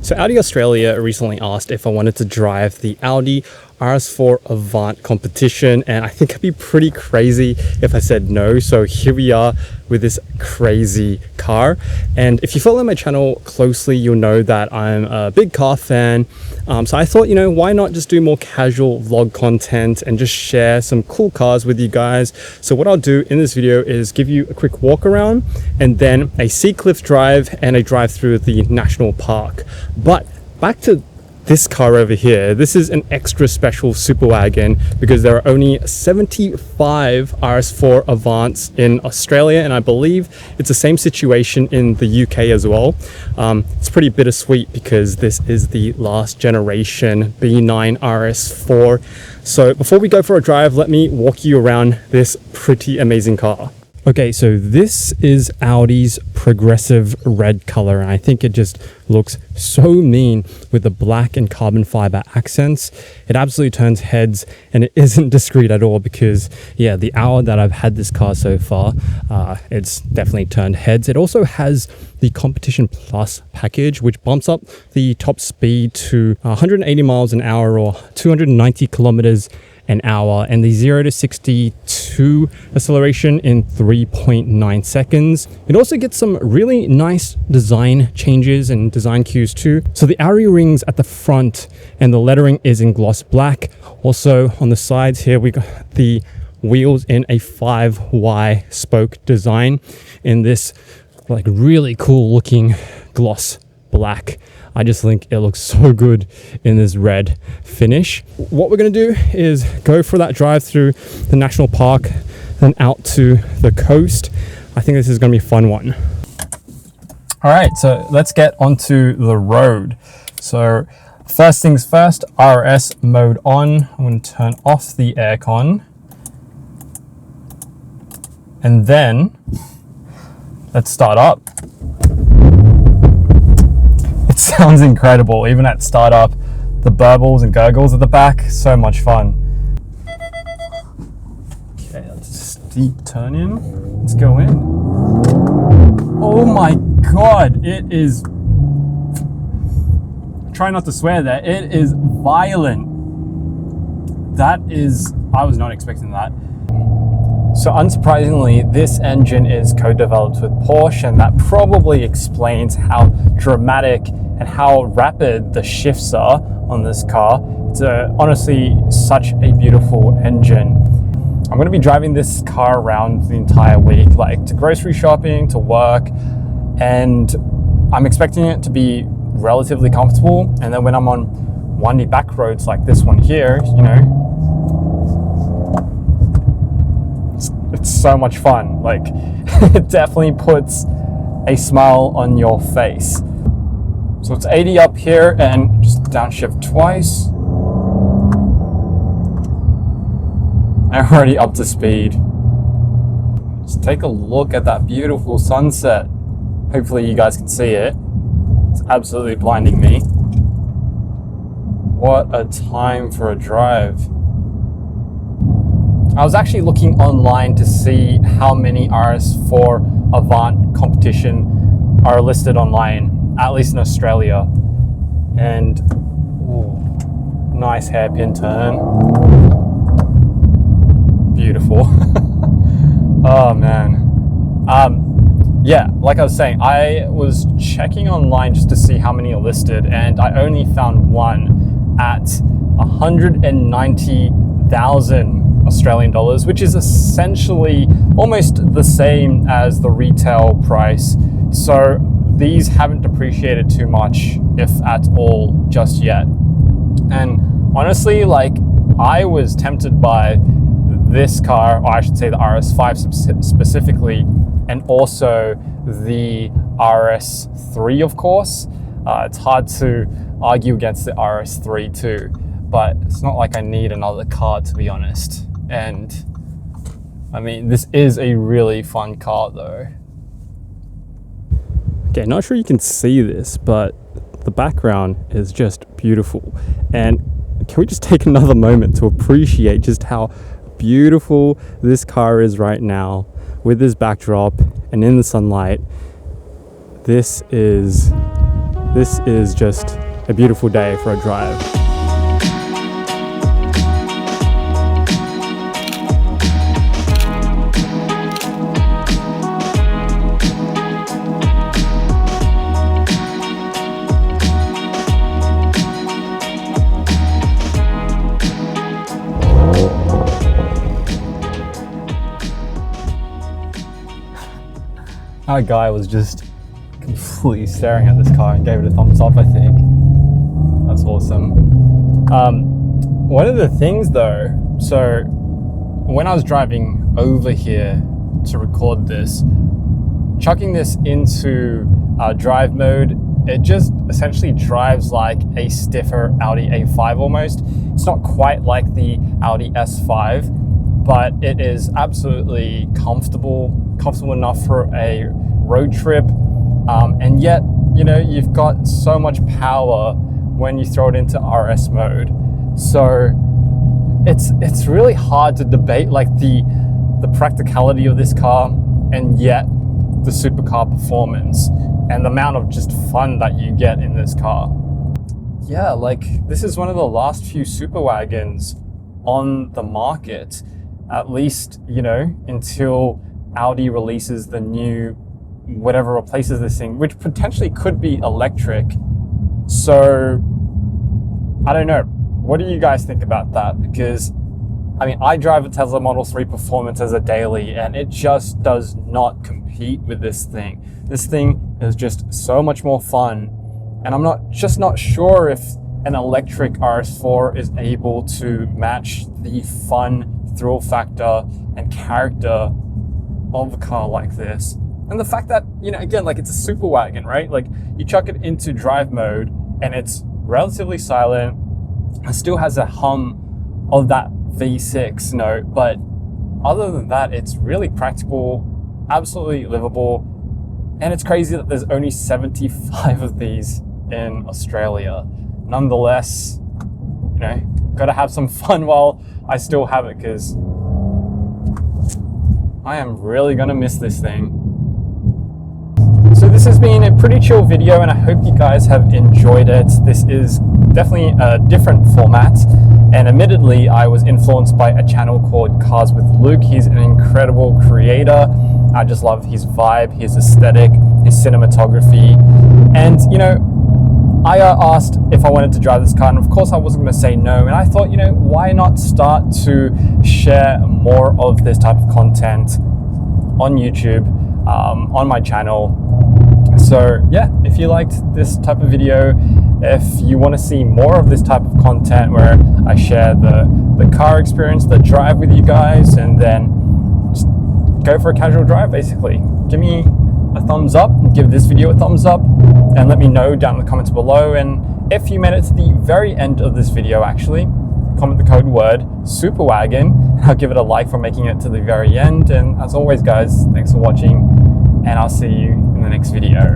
So Audi Australia recently asked if I wanted to drive the Audi RS4 Avant Competition, and I think I'd be pretty crazy if I said no. So here we are with this crazy car. And if you follow my channel closely, you'll know that I'm a big car fan. So I thought, why not just do more casual vlog content and just share some cool cars with you guys. So what I'll do in this video is give you a quick walk around and then a sea cliff drive and a drive through the national park. But back to this car over here. This is an extra special super wagon because there are only 75 RS4 Avants in Australia, and I believe it's the same situation in the UK as well. It's pretty bittersweet because this is the last generation B9 RS4. So before we go for a drive, let me walk you around this pretty amazing car. Okay, so this is Audi's progressive red color, and I think it just looks so mean with the black and carbon fiber accents. It absolutely turns heads, and it isn't discreet at all because, yeah, the hour that I've had this car so far, it's definitely turned heads. It also has the Competition Plus package, which bumps up the top speed to 180 miles an hour or 290 kilometers an hour, and the 0 to 62 acceleration in 3.9 seconds. It also gets some really nice design changes and design cues too. So the Audi rings at the front and the lettering is in gloss black. Also on the sides here, we got the wheels in a 5Y spoke design in this like really cool looking gloss black. I just think it looks so good in this red finish. What we're gonna do is go for that drive through the national park, then out to the coast. I think this is gonna be a fun one. All right, so let's get onto the road. So first things first, RS mode on. I'm gonna turn off the aircon. And then let's start up. It sounds incredible, even at startup. The burbles and gurgles at the back, so much fun. Okay, that's a steep turn in. Let's go in. Oh my God, it is, try not to swear there, it is violent. That is, I was not expecting that. So unsurprisingly, this engine is co-developed with Porsche, and that probably explains how dramatic and how rapid the shifts are on this car. It's honestly such a beautiful engine. I'm going to be driving this car around the entire week, like to grocery shopping, to work, and I'm expecting it to be relatively comfortable. And then when I'm on windy back roads like this one here, it's so much fun. Like it definitely puts a smile on your face. So it's 80 up here and just downshift twice. I'm already up to speed. Just take a look at that beautiful sunset. Hopefully you guys can see it. It's absolutely blinding me. What a time for a drive. I was actually looking online to see how many RS4 Avant Competition are listed online, at least in Australia. And nice hairpin turn. Beautiful. Oh man. Yeah, like I was saying, I was checking online just to see how many are listed, and I only found one at 190,000 Australian dollars, which is essentially almost the same as the retail price. So these haven't depreciated too much, if at all, just yet. And honestly, like, I was tempted by this car, or I should say the RS5 specifically, and also the RS3, of course. It's hard to argue against the RS3 too, but it's not like I need another car, to be honest. And I mean, this is a really fun car though. Okay, not sure you can see this, but the background is just beautiful. And can we just take another moment to appreciate just how beautiful this car is right now with this backdrop and in the sunlight? This is this is just a beautiful day for a drive. Our guy was just completely staring at this car and gave it a thumbs up, I think. That's awesome. One of the things though, so when I was driving over here to record this, chucking this into drive mode, it just essentially drives like a stiffer Audi A5 almost. It's not quite like the Audi S5, but it is absolutely comfortable enough for a road trip. And yet, you know, you've got so much power when you throw it into RS mode. So it's really hard to debate like the practicality of this car and yet the supercar performance and the amount of just fun that you get in this car. Yeah, like this is one of the last few super wagons on the market, at least, you know, until Audi releases the new whatever replaces this thing, which potentially could be electric. So I don't know, what do you guys think about that? Because I mean, I drive a Tesla Model 3 Performance as a daily and it just does not compete with this thing. This thing is just so much more fun, and I'm not sure if an electric RS4 is able to match the fun, thrill factor and character of a car like this. And the fact that, you know, again, like it's a super wagon, right? Like you chuck it into drive mode and it's relatively silent. It still has a hum of that V6 note, but other than that, it's really practical, absolutely livable. And it's crazy that there's only 75 of these in Australia. Nonetheless, you know, gotta have some fun while I still have it, because I am really gonna miss this thing. So this has been a pretty chill video and I hope you guys have enjoyed it. This is definitely a different format, and admittedly I was influenced by a channel called Cars with Luke. He's an incredible creator. I just love his vibe, his aesthetic, his cinematography. And you know, I asked if I wanted to drive this car, and of course I wasn't going to say no, and I thought, you know, why not start to share more of this type of content on YouTube, on my channel. So yeah, if you liked this type of video, if you want to see more of this type of content where I share the car experience, the drive with you guys, and then just go for a casual drive basically, give me a thumbs up, give this video a thumbs up, and let me know down in the comments below. And if you made it to the very end of this video, actually, comment the code word superwagon. I'll give it a like for making it to the very end. And as always, guys, thanks for watching, and I'll see you in the next video.